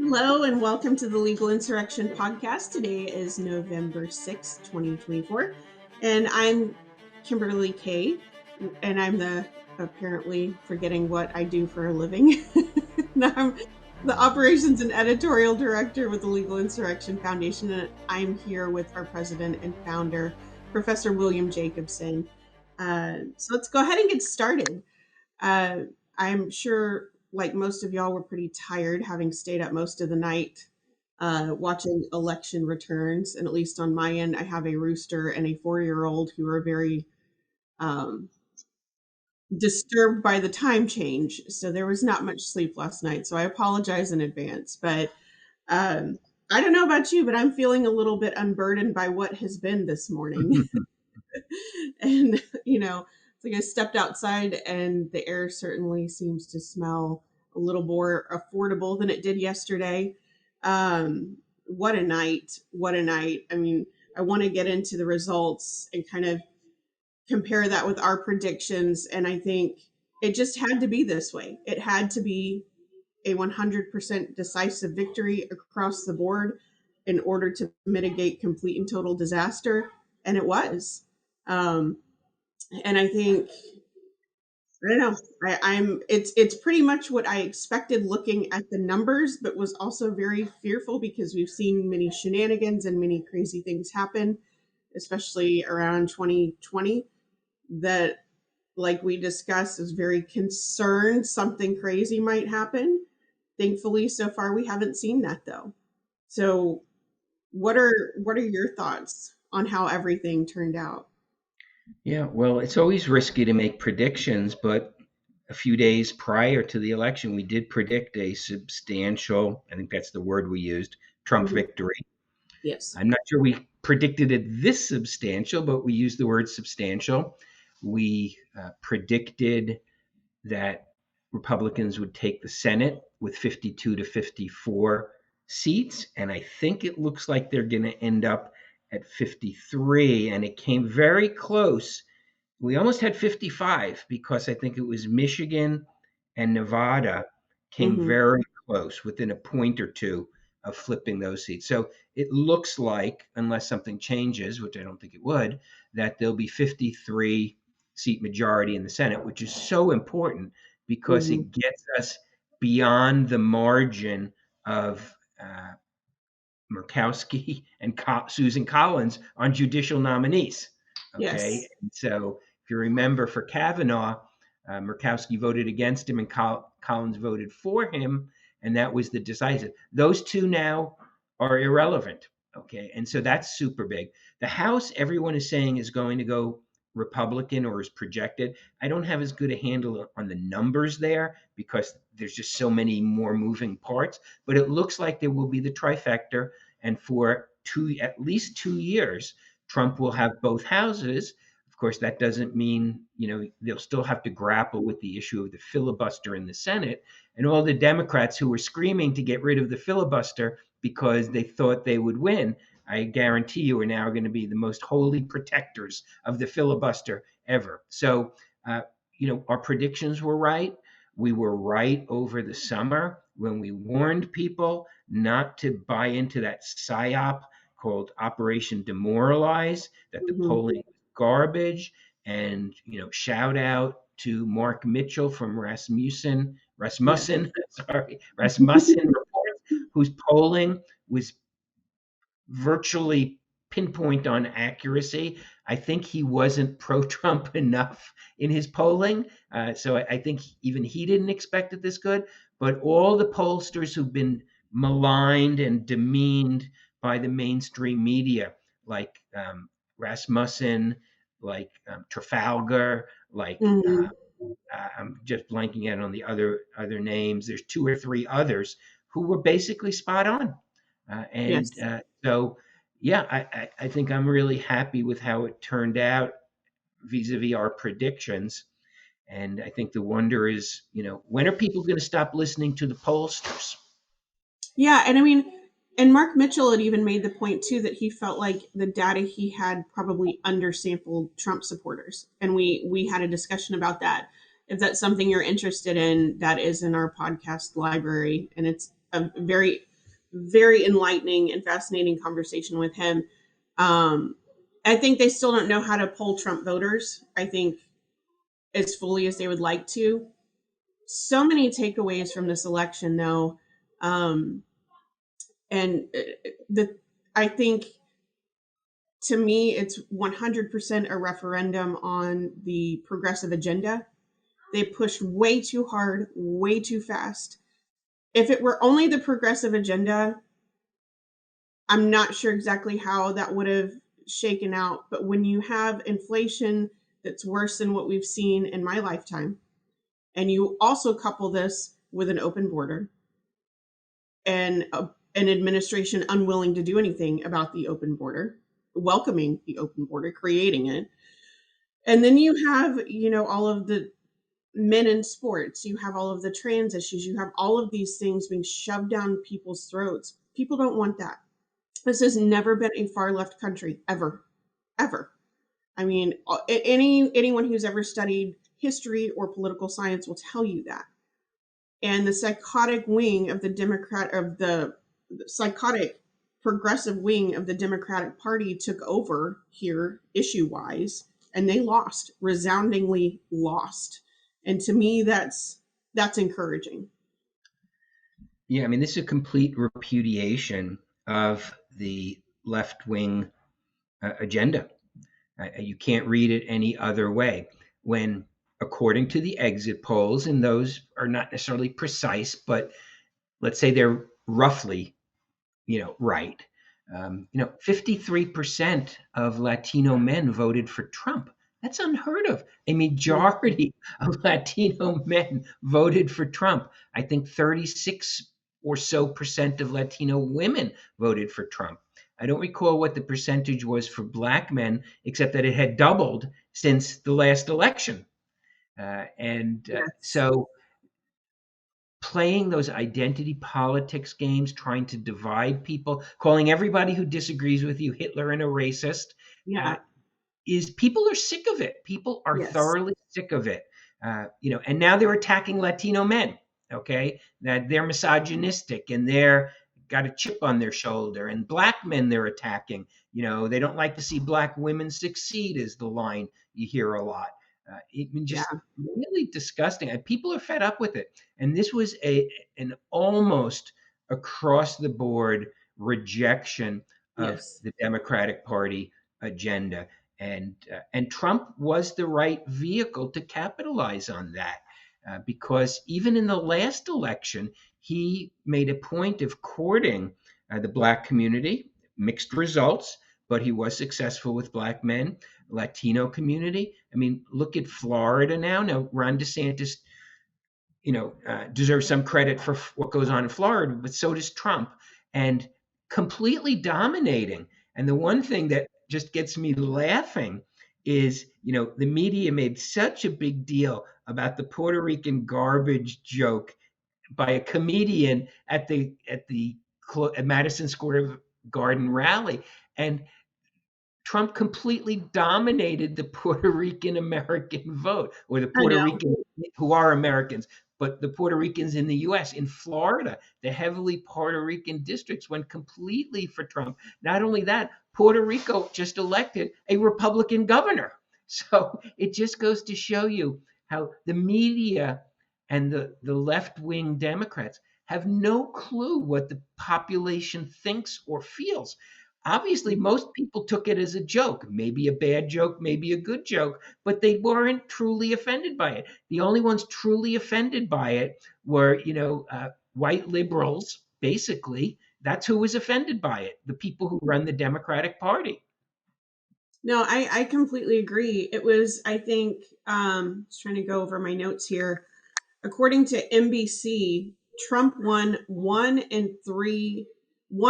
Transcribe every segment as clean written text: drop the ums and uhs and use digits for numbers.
Hello and welcome to the Legal Insurrection podcast. Today is November 6th, 2024, and I'm Kimberly Kay, and I'm the apparently forgetting what I do for a living. I'm the operations and editorial director with the Legal Insurrection Foundation, and I'm here with our president and founder, Professor William Jacobson. So let's go ahead and get started. Uh, I'm sure, like most of y'all, were pretty tired having stayed up most of the night watching election returns. And at least on my end, I have a rooster and a 4-year-old who are very um, disturbed by the time change. So there was not much sleep last night. So I apologize in advance. But um, I don't know about you, but I'm feeling a little bit unburdened by what has been this morning. And it's like I stepped outside and the air certainly seems to smell a little more affordable than it did yesterday. What a night. I mean, I want to get into the results and kind of compare that with our predictions, and I think it just had to be this way. It had to be a 100% decisive victory across the board in order to mitigate complete and total disaster, and it was. um, and I think, I don't know, I'm it's pretty much what I expected looking at the numbers, but was also very fearful because we've seen many shenanigans and many crazy things happen, especially around 2020, that, like we discussed, is very concerned something crazy might happen. Thankfully, so far we haven't seen that though. So what are your thoughts on how everything turned out? Yeah, well, it's always risky to make predictions, but a few days prior to the election, we did predict a substantial, I think that's the word we used, Trump Mhm. victory. Yes. I'm not sure we predicted it this substantial, but we used the word substantial. We predicted that Republicans would take the Senate with 52 to 54 seats. And I think it looks like they're going to end up at 53. And it came very close. We almost had 55 because I think it was Michigan and Nevada came Hmm. very close within a point or two of flipping those seats. So it looks like, unless something changes, which I don't think it would, that there'll be 53 seat majority in the Senate, which is so important because Hmm. it gets us beyond the margin of Murkowski and Susan Collins on judicial nominees. Okay. Yes. And so if you remember for Kavanaugh, Murkowski voted against him and Collins voted for him. And that was the decisive. Those two now are irrelevant. Okay. And so that's super big. The House, everyone is saying, is going to go Republican or is projected. I don't have as good a handle on the numbers there because there's just so many more moving parts, but it looks like there will be the trifecta. And for at least 2 years, Trump will have both houses. Of course, that doesn't mean, they'll still have to grapple with the issue of the filibuster in the Senate. And all the Democrats who were screaming to get rid of the filibuster because they thought they would win, I guarantee you are now going to be the most holy protectors of the filibuster ever. So, our predictions were right. We were right over the summer when we warned people not to buy into that psyop called Operation Demoralize, that the Hmm. polling was garbage. And, shout out to Mark Mitchell from Yeah. Rasmussen Reports, whose polling was virtually pinpoint on accuracy. I think he wasn't pro-Trump enough in his polling, so I think even he didn't expect it this good. But all the pollsters who've been maligned and demeaned by the mainstream media, like Rasmussen, like Trafalgar, like Hmm. I'm just blanking out on the other names. There's two or three others who were basically spot on. And Yes. so, yeah, I think I'm really happy with how it turned out vis-a-vis our predictions. And I think the wonder is, when are people going to stop listening to the pollsters? Yeah, and I mean, and Mark Mitchell had even made the point too that he felt like the data he had probably undersampled Trump supporters, and we had a discussion about that. If that's something you're interested in, that is in our podcast library, and it's a very very enlightening and fascinating conversation with him. I think they still don't know how to poll Trump voters, I think, as fully as they would like to. So many takeaways from this election, though. Um, and the I think, to me, it's 100% a referendum on the progressive agenda. They pushed way too hard, way too fast. If it were only the progressive agenda, I'm not sure exactly how that would have shaken out. But when you have inflation that's worse than what we've seen in my lifetime, and you also couple this with an open border and an administration unwilling to do anything about the open border, welcoming the open border, creating it, and then you have, all of the men in sports, you have all of the trans issues, you have all of these things being shoved down people's throats. People don't want that. This has never been a far left country, ever, ever. I mean, anyone who's ever studied history or political science will tell you that. And the psychotic wing of the psychotic progressive wing of the Democratic Party took over here issue wise, and they lost, resoundingly lost. And to me, that's encouraging. Yeah, I mean, this is a complete repudiation of the left wing agenda. You can't read it any other way. When, according to the exit polls, and those are not necessarily precise, but let's say they're roughly, right. 53% of Latino men voted for Trump. That's unheard of. A majority of Latino men voted for Trump. I think 36 or so percent of Latino women voted for Trump. I don't recall what the percentage was for Black men, except that it had doubled since the last election. Yes. So playing those identity politics games, trying to divide people, calling everybody who disagrees with you Hitler and a racist, uh, Yeah. is people are sick of it. People are Yes. thoroughly sick of it. And now they're attacking Latino men. Okay, that they're misogynistic and they're got a chip on their shoulder. And Black men they're attacking. They don't like to see Black women succeed. Is the line you hear a lot. Yeah. Just really disgusting. And people are fed up with it. And this was an almost across the board rejection of Yes. the Democratic Party agenda. And Trump was the right vehicle to capitalize on that, because even in the last election, he made a point of courting the Black community. Mixed results, but he was successful with Black men, Latino community. I mean, look at Florida now. Now, Ron DeSantis, deserves some credit for what goes on in Florida, but so does Trump, and completely dominating. And the one thing that just gets me laughing is, the media made such a big deal about the Puerto Rican garbage joke by a comedian at Madison Square Garden rally, and Trump completely dominated the Puerto Rican American vote, or the I Puerto know. Rican who are Americans, but the Puerto Ricans in the US. In Florida, the heavily Puerto Rican districts went completely for Trump. Not only that, Puerto Rico just elected a Republican governor. So it just goes to show you how the media and the left wing Democrats have no clue what the population thinks or feels. Obviously, most people took it as a joke, maybe a bad joke, maybe a good joke, but they weren't truly offended by it. The only ones truly offended by it were, white liberals, basically. That's who was offended by it, the people who run the Democratic Party. No, I completely agree. It was, I think, just trying to go over my notes here. According to NBC, Trump won one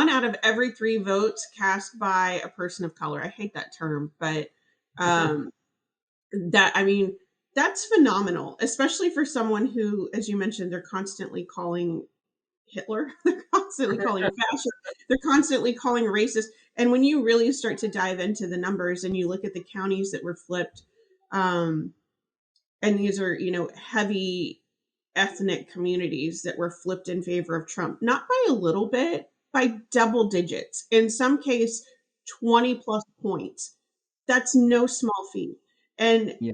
out of every three votes cast by a person of color. I hate that term, but um, I mean, that's phenomenal, especially for someone who, as you mentioned, they're constantly calling Hitler, they're constantly calling fascist, they're constantly calling racist. And when you really start to dive into the numbers and you look at the counties that were flipped, um, and these are, heavy ethnic communities that were flipped in favor of Trump, not by a little bit, by double digits, in some case 20 plus points. That's no small feat. And Yeah.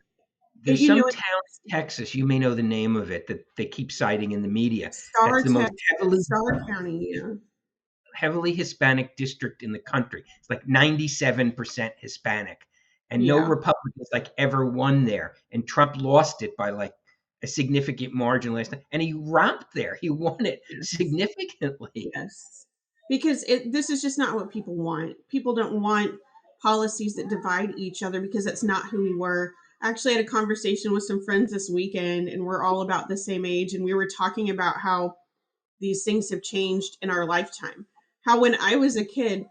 There's you some know, town in Texas, you may know the name of it, that they keep citing in the media. That's Star the most Tech, Star County, yeah. heavily Hispanic district in the country. It's like 97% Hispanic, and no Yeah. Republicans like ever won there. And Trump lost it by like a significant margin last time, and he romped there. He won it Yes. significantly. Yes. Because this is just not what people want. People don't want policies that divide each other because that's not who we were. I actually had a conversation with some friends this weekend, and we're all about the same age. And we were talking about how these things have changed in our lifetime. How when I was a kid,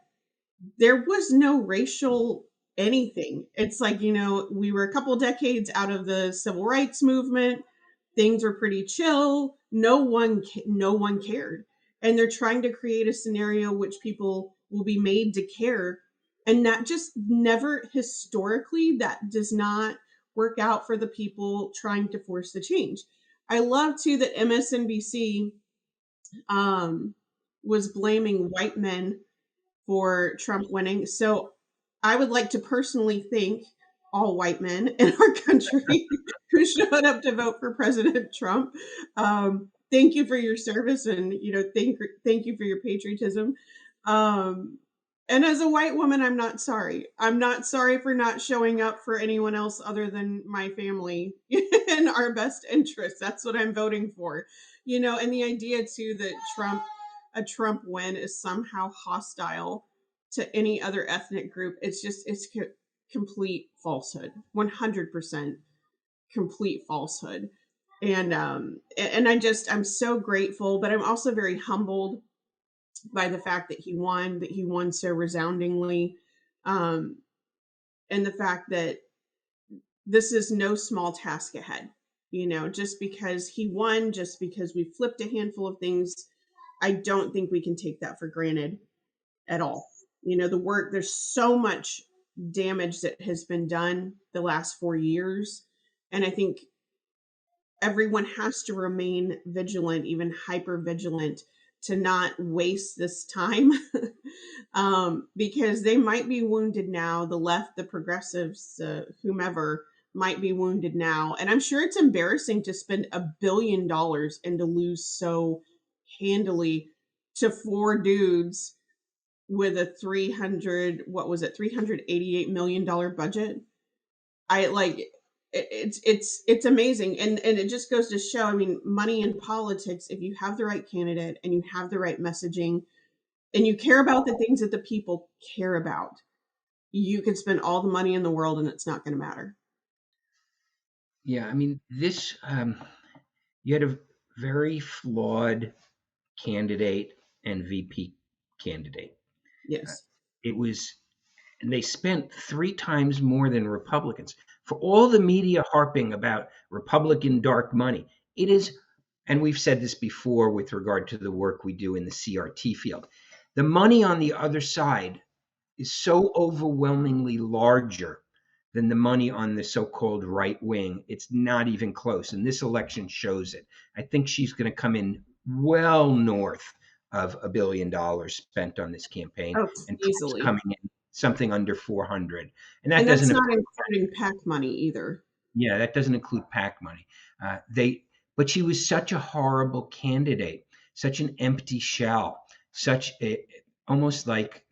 there was no racial anything. It's like, we were a couple decades out of the civil rights movement. Things were pretty chill. No one cared. And they're trying to create a scenario which people will be made to care. And that just never historically, that does not work out for the people trying to force the change. I love too that MSNBC um, was blaming white men for Trump winning. So I would like to personally thank all white men in our country who showed up to vote for President Trump. Thank you for your service, and thank you for your patriotism. Um, and as a white woman, I'm not sorry. I'm not sorry for not showing up for anyone else other than my family in our best interest. That's what I'm voting for. And the idea too that a Trump win is somehow hostile to any other ethnic group. It's complete falsehood. 100% complete falsehood. And I'm so grateful, but I'm also very humbled by the fact that he won so resoundingly. Um, and the fact that this is no small task ahead. Just because he won, just because we flipped a handful of things, I don't think we can take that for granted at all. The work, there's so much damage that has been done the last 4 years. And I think everyone has to remain vigilant, even hyper vigilant, to not waste this time. Because they might be wounded now. The left, the progressives, whomever might be wounded now. And I'm sure it's embarrassing to spend $1 billion and to lose so handily to four dudes with a 388 million dollar budget. I like it's amazing, and it just goes to show. I mean, money in politics. If you have the right candidate and you have the right messaging and you care about the things that the people care about, you could spend all the money in the world and it's not going to matter. Yeah, I mean, this you had a very flawed candidate and VP candidate. Uh, Yes. it was, and they spent three times more than Republicans. For all the media harping about Republican dark money, it is, and we've said this before with regard to the work we do in the CRT field, the money on the other side is so overwhelmingly larger than the money on the so-called right wing. It's not even close. And this election shows it. I think she's going to come in well north of $1 billion spent on this campaign, Oh, and Trump's easily. coming in something under 400. And that And doesn't, that's not including PAC money either. yeah, that doesn't include PAC money. But she was such a horrible candidate, such an empty shell, such a, almost like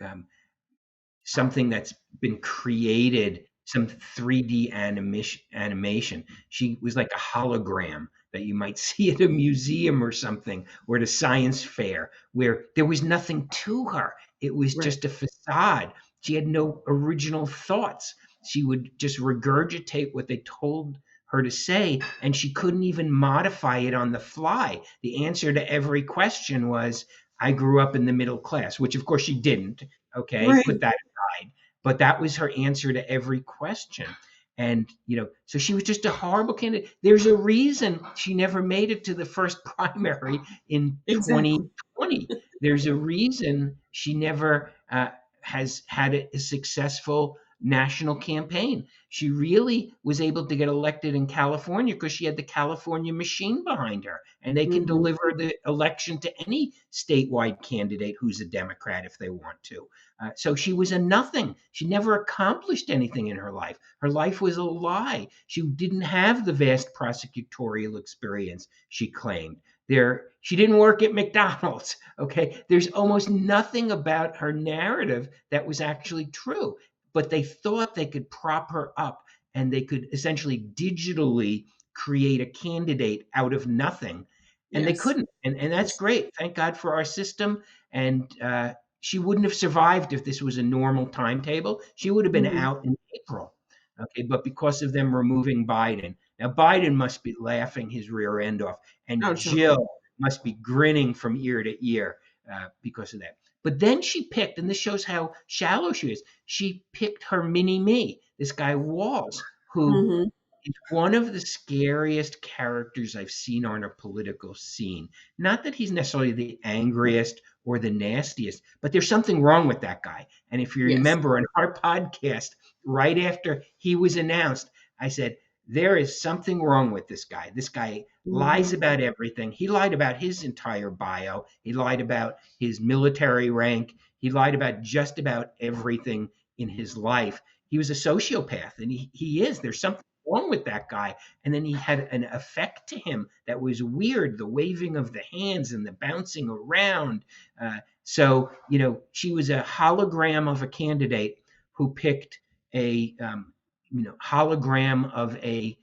something that's been created, some 3D animation. She was like a hologram that you might see at a museum or something, or at a science fair, where there was nothing to her. It was Right. just a facade. She had no original thoughts. She would just regurgitate what they told her to say, and she couldn't even modify it on the fly. The answer to every question was, I grew up in the middle class, which of course she didn't. Okay, Right. put that aside. But that was her answer to every question. And, so she was just a horrible candidate. There's a reason she never made it to the first primary in Exactly. 2020. There's a reason she never has had a successful national campaign. She really was able to get elected in California because she had the California machine behind her, and they can Hmm. deliver the election to any statewide candidate who's a Democrat if they want to. So she was a nothing. She never accomplished anything in her life. Her life was a lie. She didn't have the vast prosecutorial experience she claimed. She didn't work at McDonald's. Okay, there's almost nothing about her narrative that was actually true, but they thought they could prop her up and they could essentially digitally create a candidate out of nothing, and they Yes. couldn't. And that's great. Thank God for our system. And she wouldn't have survived if this was a normal timetable. She would have been Hmm. out in April. Okay, but because of them removing Biden, now Biden must be laughing his rear end off, and Oh, totally. Jill must be grinning from ear to ear because of that. But then she picked, and this shows how shallow she is. She picked her mini me, this guy Walls, who Hmm. is one of the scariest characters I've seen on a political scene. Not that he's necessarily the angriest or the nastiest, but there's something wrong with that guy. And if you Yes. remember on our podcast, right after he was announced, I said, there is something wrong with this guy. This guy Hmm. lies about everything. He lied about his entire bio. He lied about his military rank. He lied about just about everything in his life. He was a sociopath, and he is. There's something wrong with that guy. And then he had an effect to him that was weird, the waving of the hands and the bouncing around. She was a hologram of a candidate who picked a hologram of a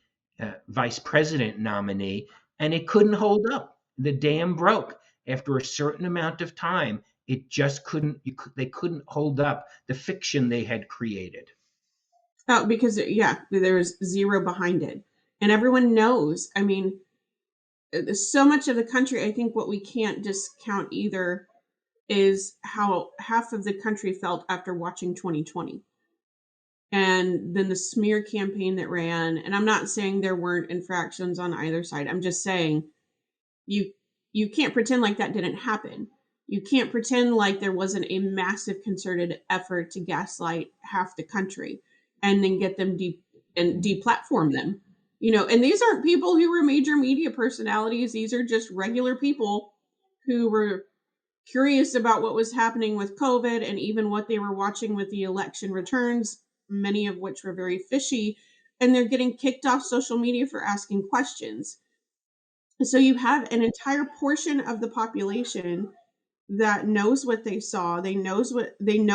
vice president nominee, and it couldn't hold up. The dam broke after a certain amount of time. It just couldn't. They couldn't hold up the fiction they had created. Oh, because yeah, there's zero behind it, and everyone knows. I mean, so much of the country. I think what we can't discount either is how half of the country felt after watching 2020, and then the smear campaign that ran. And I'm not saying there weren't infractions on either side. I'm just saying you you can't pretend like that didn't happen. You can't pretend like there wasn't a massive concerted effort to gaslight half the country and then get them and deplatform them. And these aren't people who were major media personalities. These are just regular people who were curious about what was happening with COVID and even what they were watching with the election returns, many of which were very fishy, and they're getting kicked off social media for asking questions. So you have an entire portion of the population that knows what they saw, they know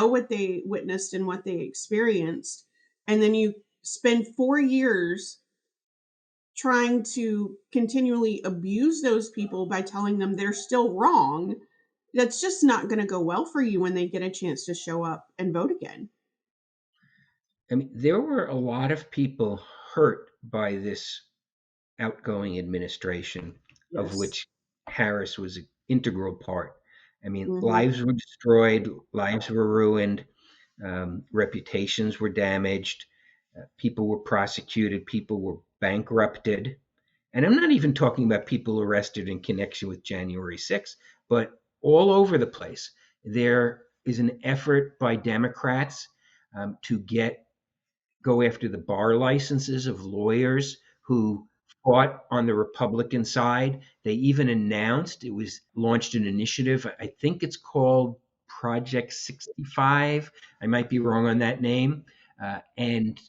what they witnessed and what they experienced, and then you spend 4 years trying to continually abuse those people by telling them they're still wrong. That's just not going to go well for you when they get a chance to show up and vote again. I mean, there were a lot of people hurt by this outgoing administration, of Yes. which Harris was an integral part. I mean, Hmm. lives were destroyed, lives were ruined, reputations were damaged, people were prosecuted, people were bankrupted. And I'm not even talking about people arrested in connection with January 6th, but all over the place. There is an effort by Democrats to go after the bar licenses of lawyers who fought on the Republican side. They even announced it was launched an initiative. I think it's called Project 65. I might be wrong on that name. And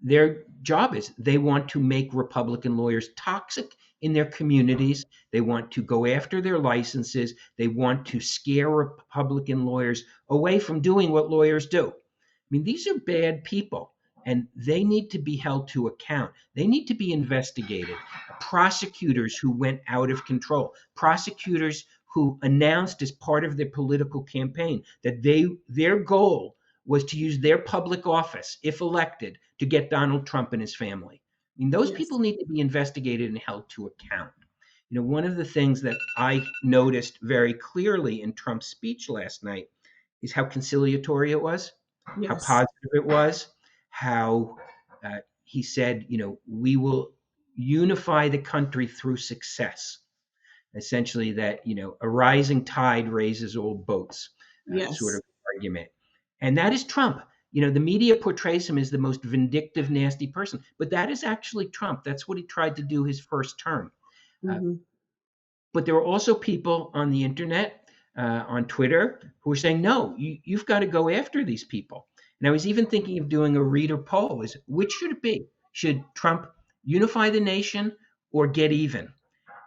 their job is they want to make Republican lawyers toxic in their communities. They want to go after their licenses. They want to scare Republican lawyers away from doing what lawyers do. I mean, these are bad people and they need to be held to account. They need to be investigated. Prosecutors who went out of control, prosecutors who announced as part of their political campaign that their goal was to use their public office, if elected, to get Donald Trump and his family. I mean, those people Yes. need to be investigated and held to account. One of the things that I noticed very clearly in Trump's speech last night is how conciliatory it was, how Yes. positive it was, how he said, we will unify the country through success. Essentially, that, a rising tide raises all boats, sort Yes. of argument. And that is Trump. The media portrays him as the most vindictive, nasty person, but that is actually Trump. That's what he tried to do his first term. Uh, Hmm. but there are also people on the internet, on Twitter, who are saying, no, you've got to go after these people. And I was even thinking of doing a reader poll: is which should it be? Should Trump unify the nation or get even?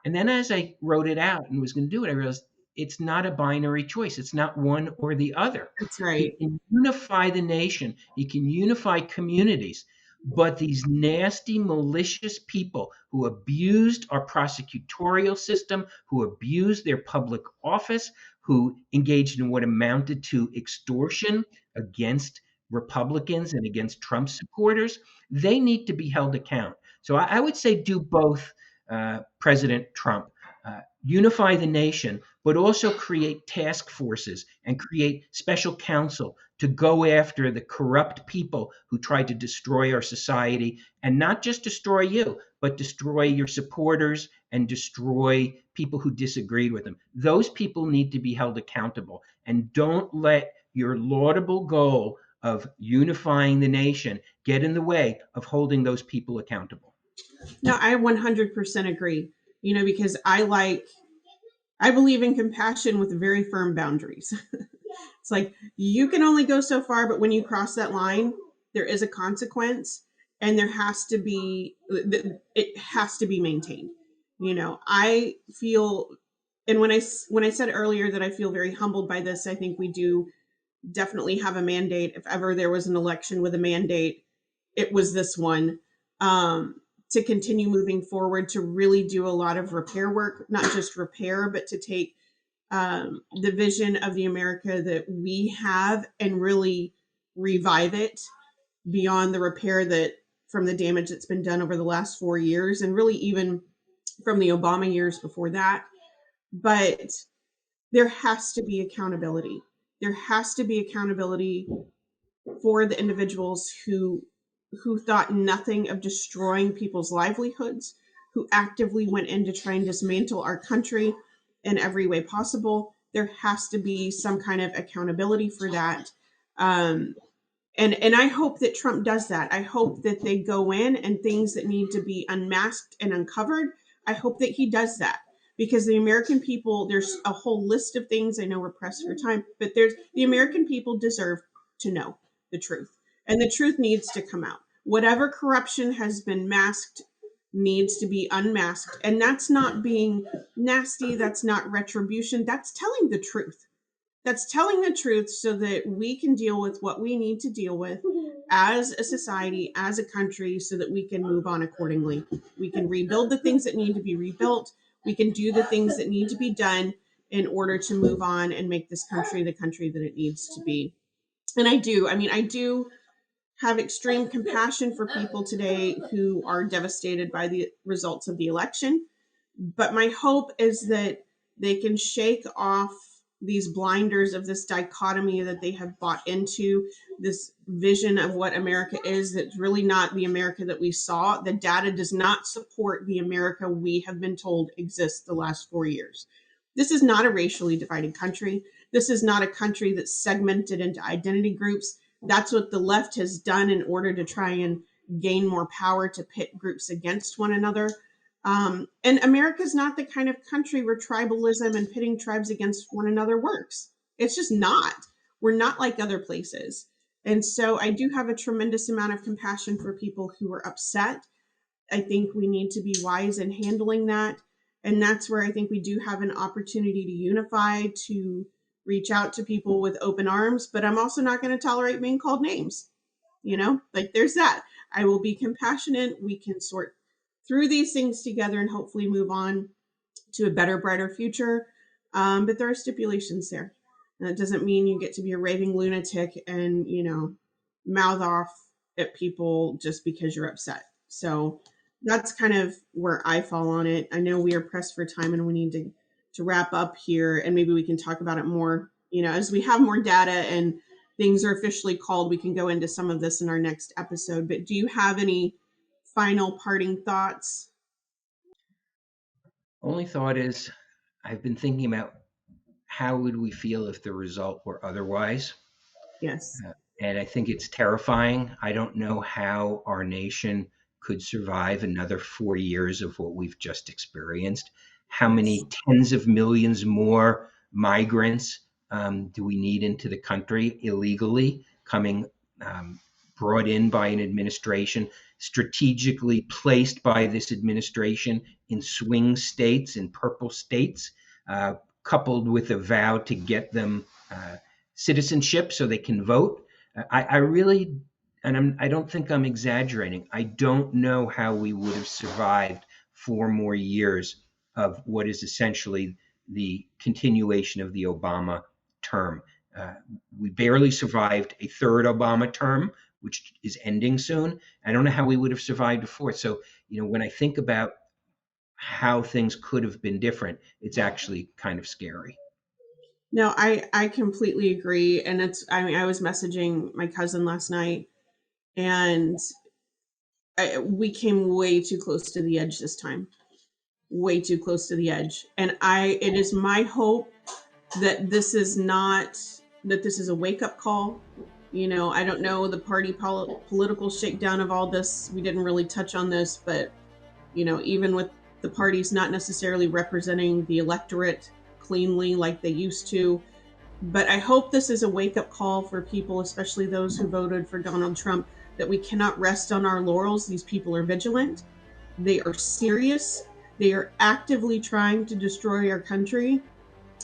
And then as I wrote it out and was going to do it, I realized it's not a binary choice. It's not one or the other. That's He right. can unify the nation, he can unify communities, but these nasty, malicious people who abused our prosecutorial system, who abused their public office, who engaged in what amounted to extortion against Republicans and against Trump supporters, they need to be held account. So I would say do both, President Trump. Unify the nation, but also create task forces and create special counsel to go after the corrupt people who try to destroy our society, and not just destroy you, but destroy your supporters and destroy people who disagreed with them. Those people need to be held accountable. And don't let your laudable goal of unifying the nation get in the way of holding those people accountable. No, I 100% agree. Because I believe in compassion with very firm boundaries. It's like you can only go so far, but when you cross that line, there is a consequence, and it has to be maintained. I feel, and when I said earlier that I feel very humbled by this, I think we do definitely have a mandate. If ever there was an election with a mandate, it was this one. To continue moving forward, to really do a lot of repair work, not just repair, but to take the vision of the America that we have and really revive it beyond the repair that from the damage that's been done over the last 4 years, and really even from the Obama years before that. But there has to be accountability. There has to be accountability for the individuals who thought nothing of destroying people's livelihoods, who actively went in to try and dismantle our country in every way possible. There has to be some kind of accountability for that. Um, and I hope that Trump does that. I hope that they go in and things that need to be unmasked and uncovered. I hope that he does that, because the American people, there's a whole list of things. I know we're pressed for time, but there's the American people deserve to know the truth, and the truth needs to come out. Whatever corruption has been masked needs to be unmasked, and that's not being nasty. That's not retribution. That's telling the truth. That's telling the truth so that we can deal with what we need to deal with as a society, as a country, so that we can move on accordingly. We can rebuild the things that need to be rebuilt. We can do the things that need to be done in order to move on and make this country the country that it needs to be. And I do have extreme compassion for people today who are devastated by the results of the election. But my hope is that they can shake off these blinders of this dichotomy that they have bought into, this vision of what America is that's really not the America that we saw. The data does not support the America we have been told exists the last 4 years. This is not a racially divided country. This is not a country that's segmented into identity groups. That's what the left has done in order to try and gain more power, to pit groups against one another. And America is not the kind of country where tribalism and pitting tribes against one another works. It's just not. We're not like other places. And so I do have a tremendous amount of compassion for people who are upset. I think we need to be wise in handling that. And that's where I think we do have an opportunity to unify, to reach out to people with open arms. But I'm also not going to tolerate being called names. Like there's that. I will be compassionate. We can sort through these things together and hopefully move on to a better, brighter future. But there are stipulations there. And that doesn't mean you get to be a raving lunatic and, mouth off at people just because you're upset. So that's kind of where I fall on it. I know we are pressed for time and we need to wrap up here, and maybe we can talk about it more, as we have more data and things are officially called, we can go into some of this in our next episode. But do you have any final parting thoughts? Only thought is, I've been thinking about how would we feel if the result were otherwise. Yes. And I think it's terrifying. I don't know how our nation could survive another 4 years of what we've just experienced. How many tens of millions more migrants do we need into the country illegally, coming brought in by an administration, strategically placed by this administration in swing states, in purple states, uh, coupled with a vow to get them citizenship so they can vote? I really, and I don't think I'm exaggerating. I don't know how we would have survived 4 more years of what is essentially the continuation of the Obama term. Uh, we barely survived a third Obama term, which is ending soon. I don't know how we would have survived a fourth. So, when I think about how things could have been different, it's actually kind of scary. No, I completely agree. And I mean, I was messaging my cousin last night, and we came way too close to the edge this time, way too close to the edge. And it is my hope that this is a wake up call. I don't know the political shakedown of all this. We didn't really touch on this, but even with the parties not necessarily representing the electorate cleanly like they used to. But I hope this is a wake up call for people, especially those who voted for Donald Trump, that we cannot rest on our laurels. These people are vigilant, they are serious, they are actively trying to destroy our country.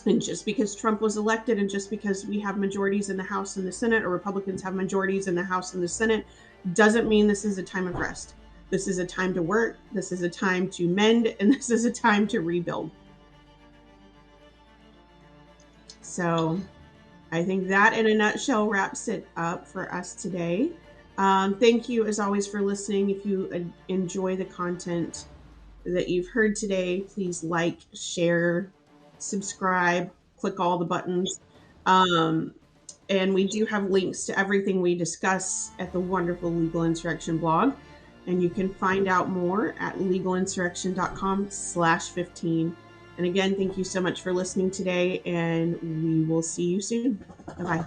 And just because Trump was elected, and just because we have majorities in the House and the Senate, or Republicans have majorities in the House and the Senate, doesn't mean this is a time of rest. This is a time to work. This is a time to mend. And this is a time to rebuild. So I think that in a nutshell wraps it up for us today. Thank you, as always, for listening. If you enjoy the content that you've heard today, please like, share, subscribe, click all the buttons. Um, and we do have links to everything we discuss at the wonderful Legal Insurrection blog. And you can find out more at legalinsurrection.com/15. And again, thank you so much for listening today, and we will see you soon. Bye-bye.